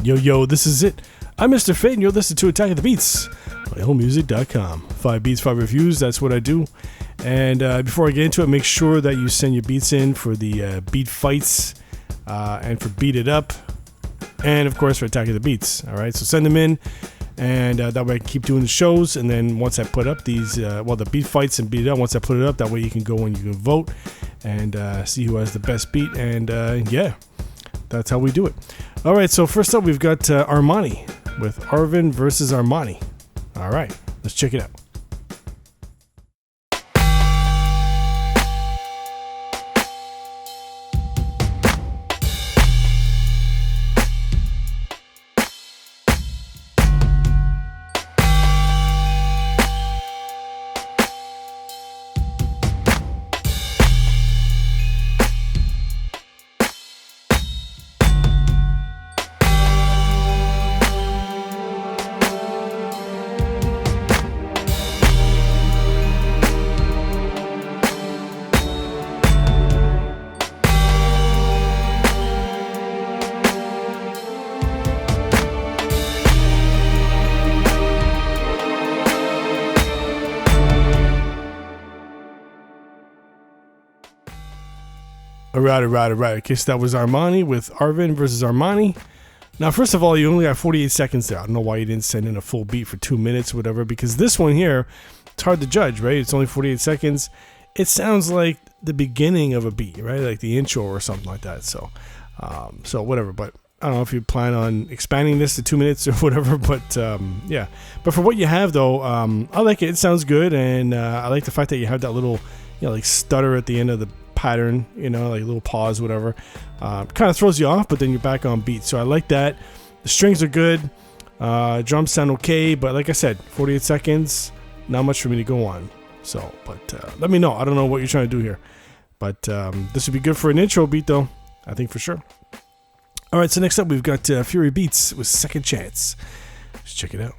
Yo, this is it. I'm Mr. Fate, and you're listening to Attack of the Beats by IllMuzik.com. 5 beats, 5 reviews, that's what I do. And before I get into it, make sure that you send your beats in for the beat fights and for Beat It Up, and of course for Attack of the Beats. All right, so send them in, and that way I can keep doing the shows. And then once I put up these, the beat fights and Beat It Up, once I put it up, that way you can go and you can vote and see who has the best beat. And yeah, that's how we do it. All right, so first up we've got Armani with Arvin versus Armani. All right, let's check it out. All right. Okay, so that was Armani with Arvin versus Armani. Now, first of all, you only got 48 seconds there. I don't know why you didn't send in a full beat for 2 minutes or whatever, because this one here, it's hard to judge, right? It's only 48 seconds. It sounds like the beginning of a beat, right? Like the intro or something like that. So whatever. But I don't know if you plan on expanding this to 2 minutes or whatever, but yeah. But for what you have, though, I like it. It sounds good, and I like the fact that you have that little, like stutter at the end of the pattern, like a little pause, whatever. Kind of throws you off, but then you're back on beat. So I like that. The strings are good. Drums sound okay, but like I said, 48 seconds, not much for me to go on. So, but let me know. I don't know what you're trying to do here, but this would be good for an intro beat, though. I think for sure. All right, so next up we've got Fury Beats with Second Chance. Let's check it out.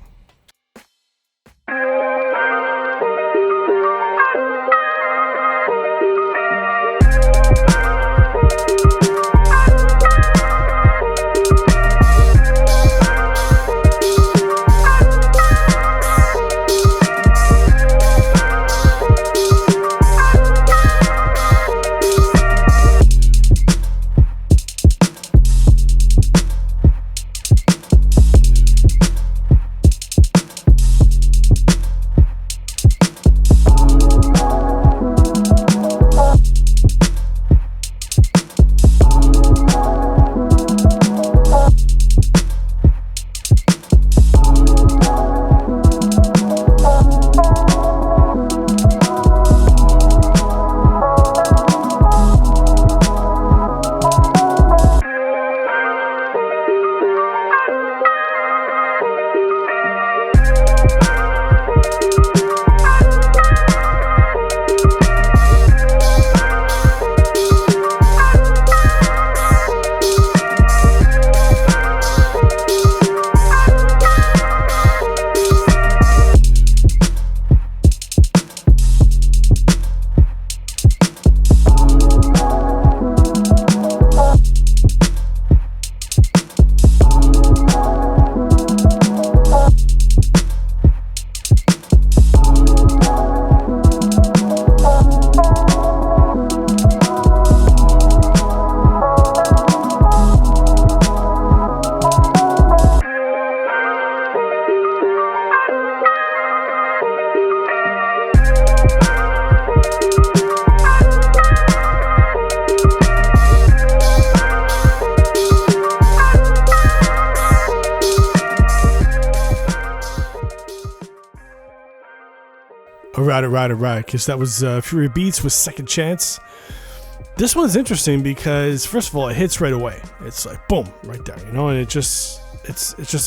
Right. Because that was Fury Beats with Second Chance. This one's interesting because, first of all, it hits right away. It's like boom, right there, and it's just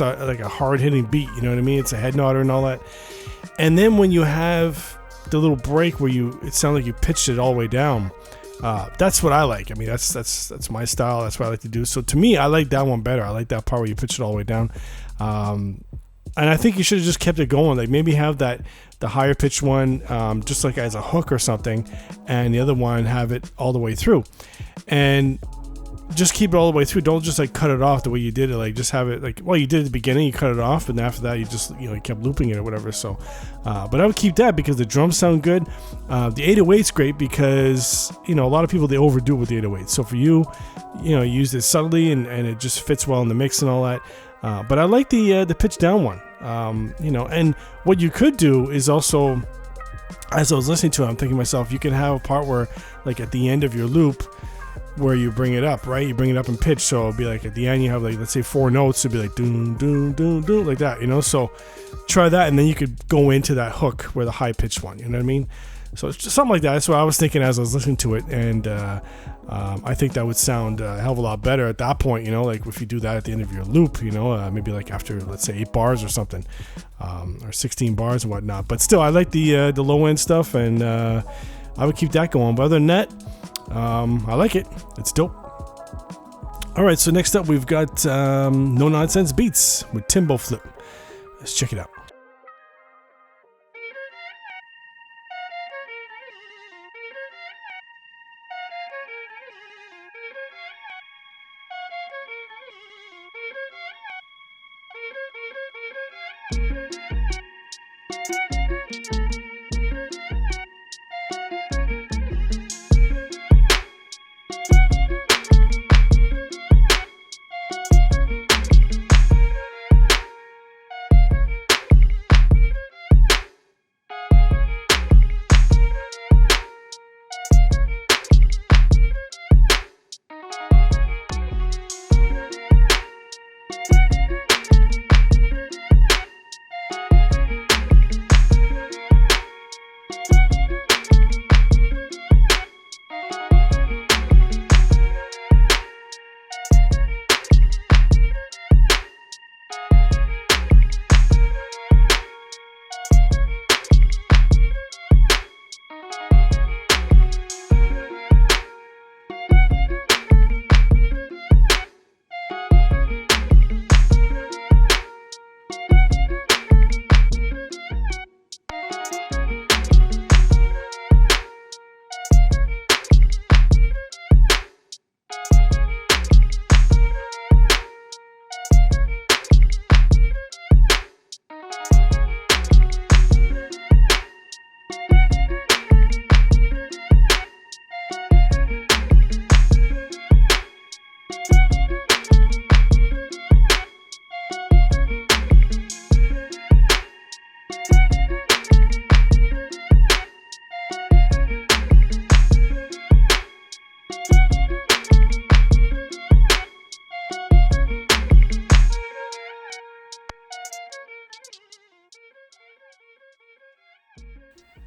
like a hard hitting beat. You know what I mean? It's a head nodder and all that. And then when you have the little break where it sounds like you pitched it all the way down, That's what I like. I mean, that's my style. That's what I like to do. So to me, I like that one better. I like that part where you pitch it all the way down. And I think you should have just kept it going. Like maybe have the higher pitched one just like as a hook or something, and the other one have it all the way through. And just keep it all the way through. Don't just like cut it off the way you did it. Like just have it like, well, you did at the beginning, you cut it off, and after that you just, you kept looping it or whatever. So but I would keep that because the drums sound good. The 808's great because a lot of people, they overdo it with the 808. So for you use it subtly and it just fits well in the mix and all that. But I like the pitch down one. And what you could do is also, as I was listening to it, I'm thinking to myself, you can have a part where like at the end of your loop where you bring it up, right? You bring it up in pitch, so it'll be like at the end you have like, let's say 4 notes, it'll be like doon doon doon doon, like that, so try that, and then you could go into that hook where the high pitched one, you know what I mean? So it's just something like that. That's what I was thinking as I was listening to it, and I think that would sound a hell of a lot better at that point, like if you do that at the end of your loop, maybe like after, let's say 8 bars or something, or 16 bars and whatnot. But still, I like the low end stuff, and I would keep that going. But other than that, I like it. It's dope. All right, so next up we've got No Nonsense Beats with Timbo Flip. Let's check it out.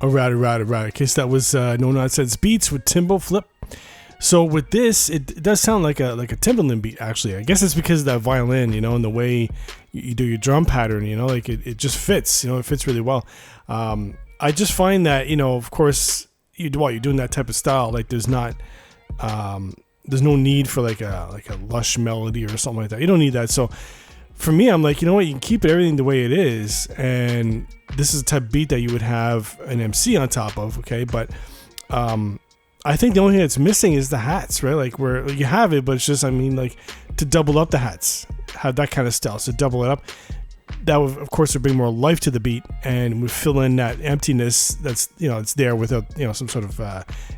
All right. Okay, so that was No Nonsense Beats with Timbo Flip. So with this, it does sound like a Timbaland beat, actually. I guess it's because of that violin, and the way you do your drum pattern, like it just fits, it fits really well. I just find that, of course, you're doing that type of style, like there's no need for like a lush melody or something like that. You don't need that. So for me, I'm like, you know what, you can keep everything the way it is, and this is the type of beat that you would have an MC on top of, okay? But I think the only thing that's missing is the hats, right? Like where you have it, but it's just, like to double up the hats, have that kind of style. So double it up. That would, of course, would bring more life to the beat and would fill in that emptiness that's, it's there without, some sort of,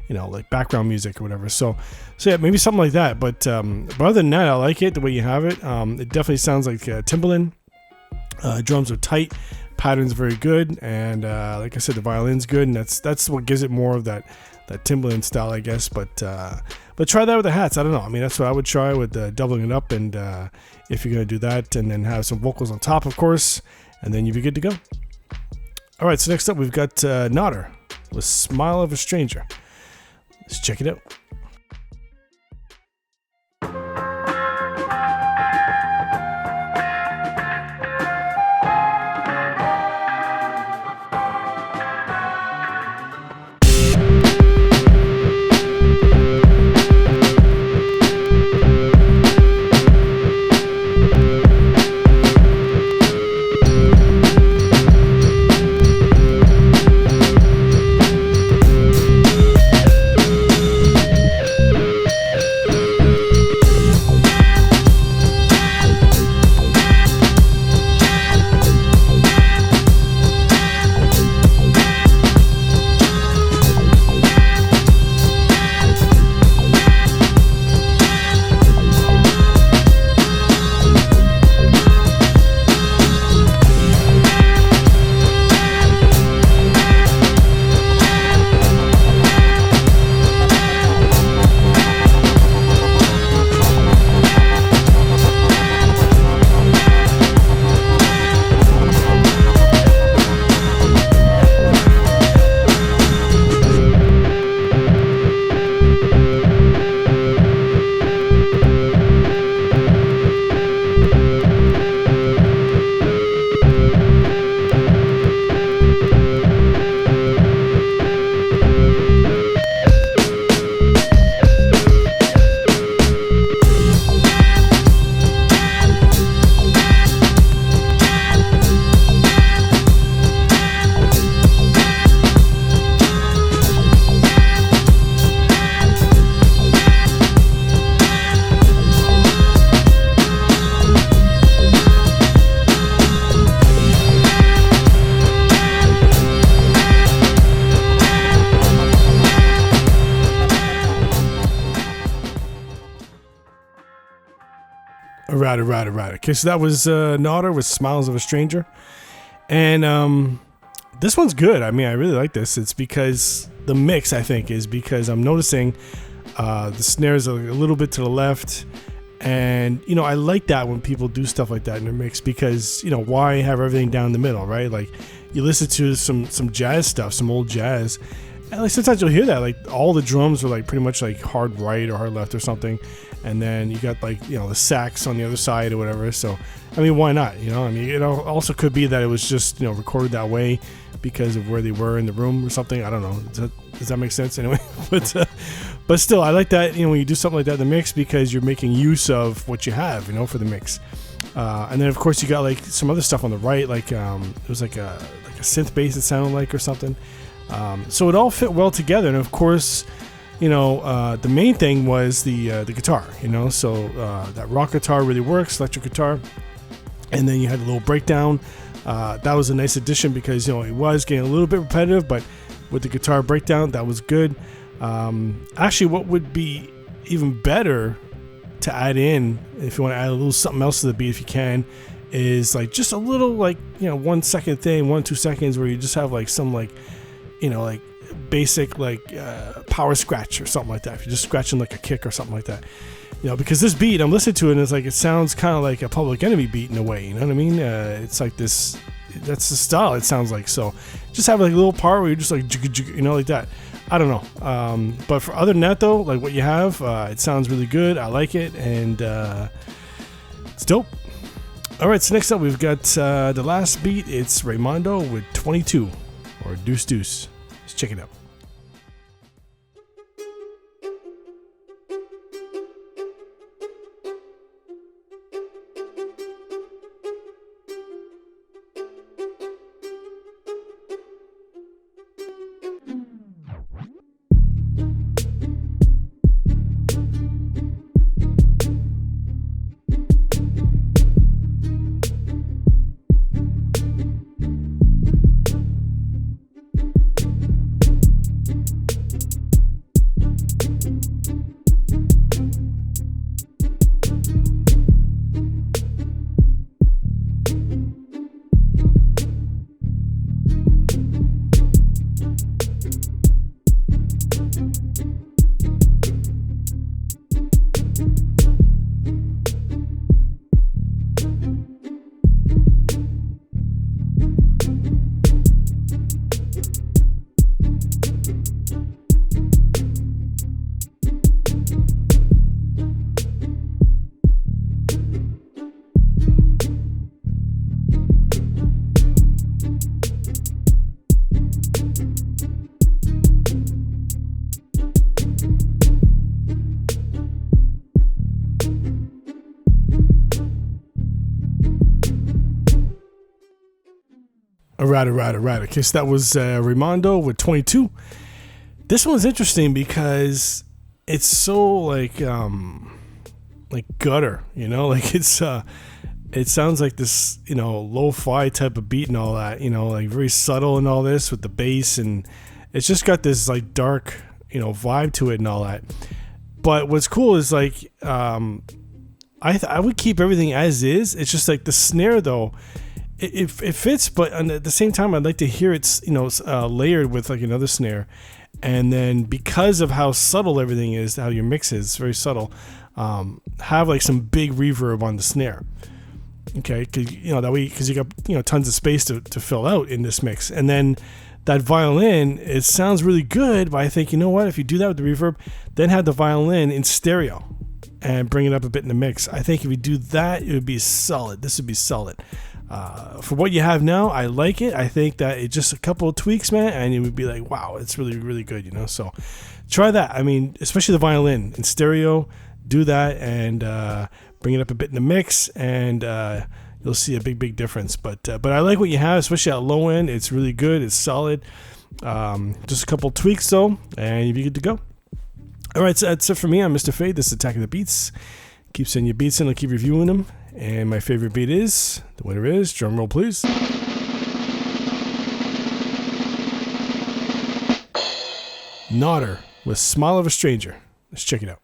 like background music or whatever. So yeah, maybe something like that. But other than that, I like it the way you have it. It definitely sounds like Timbaland. Drums are tight, pattern's very good, and like I said, the violin's good, and that's what gives it more of that Timbaland style, I guess. But try that with the hats. I don't know. That's what I would try with doubling it up, and if you're gonna do that, and then have some vocals on top, of course, and then you'd be good to go. All right. So next up, we've got Nodder with "Smile of a Stranger." Let's check it out. Right. Okay, so that was Nodder with Smiles of a Stranger. And this one's good. I mean, I really like this. It's because the mix, I think, is because I'm noticing the snares are a little bit to the left. And, you know, I like that when people do stuff like that in their mix because, you know, why have everything down the middle, right? Like, you listen to some jazz stuff, some old jazz, and like sometimes you'll hear that, like, all the drums are like pretty much like hard right or hard left or something. And then you got like, you know, the sax on the other side or whatever. So, I mean, why not? You know, I mean, it also could be that it was just, you know, recorded that way because of where they were in the room or something. I don't know. Does that make sense anyway? But still, I like that, you know, when you do something like that in the mix because you're making use of what you have, you know, for the mix. And then, of course, you got like some other stuff on the right, like it was like a synth bass it sounded like or something. So it all fit well together. And, of course, you know, the main thing was the guitar, you know, so that rock guitar really works, electric guitar. And then you had a little breakdown. That was a nice addition because, you know, it was getting a little bit repetitive, but with the guitar breakdown, that was good. Actually, what would be even better to add in, if you want to add a little something else to the beat, if you can, is like just a little, like, you know, 1 second thing, 1-2 seconds where you just have like some, like, you know, like basic like power scratch or something like that. If you're just scratching like a kick or something like that, you know, because this beat, I'm listening to it and it's like, it sounds kind of like a Public Enemy beat in a way, you know what I mean? It's like this, that's the style it sounds like. So just have like a little part where you're just like, you know, like that. I don't know. But for other than that though, like what you have, it sounds really good. I like it, and it's dope. All right, so next up we've got the last beat. It's Raymondo with 22 or Deuce Deuce. Let's check it out. All right. Okay, so that was Raymondo with 22. This one's interesting because it's so like gutter, you know, like it's it sounds like this, you know, lo-fi type of beat and all that, you know, like very subtle and all this with the bass, and it's just got this like dark, you know, vibe to it and all that. But what's cool is like I would keep everything as is. It's just like the snare though, it fits, but at the same time I'd like to hear it, you know, layered with like another snare. And then because of how subtle everything is, how your mix is very subtle, have like some big reverb on the snare. Okay, cause, you know, that way, because you got, you know, tons of space to fill out in this mix. And then that violin, it sounds really good, but I think, you know what, if you do that with the reverb, then have the violin in stereo and bring it up a bit in the mix. I think if you do that, it would be solid. This would be solid. For what you have now, I like it. I think that it's just a couple of tweaks, man, and it would be like, wow, it's really, really good, you know? So try that. I mean, especially the violin in stereo, do that and bring it up a bit in the mix, and you'll see a big difference. But I like what you have, especially at low end. It's really good. It's solid. Just a couple tweaks, though, and you'll be good to go. All right, so that's it for me. I'm Mr. Fade. This is Attack of the Beats. Keep sending your beats in. I'll keep reviewing them. And my favorite beat is, the winner is, drum roll please, Nodder with Smile of a Stranger. Let's check it out.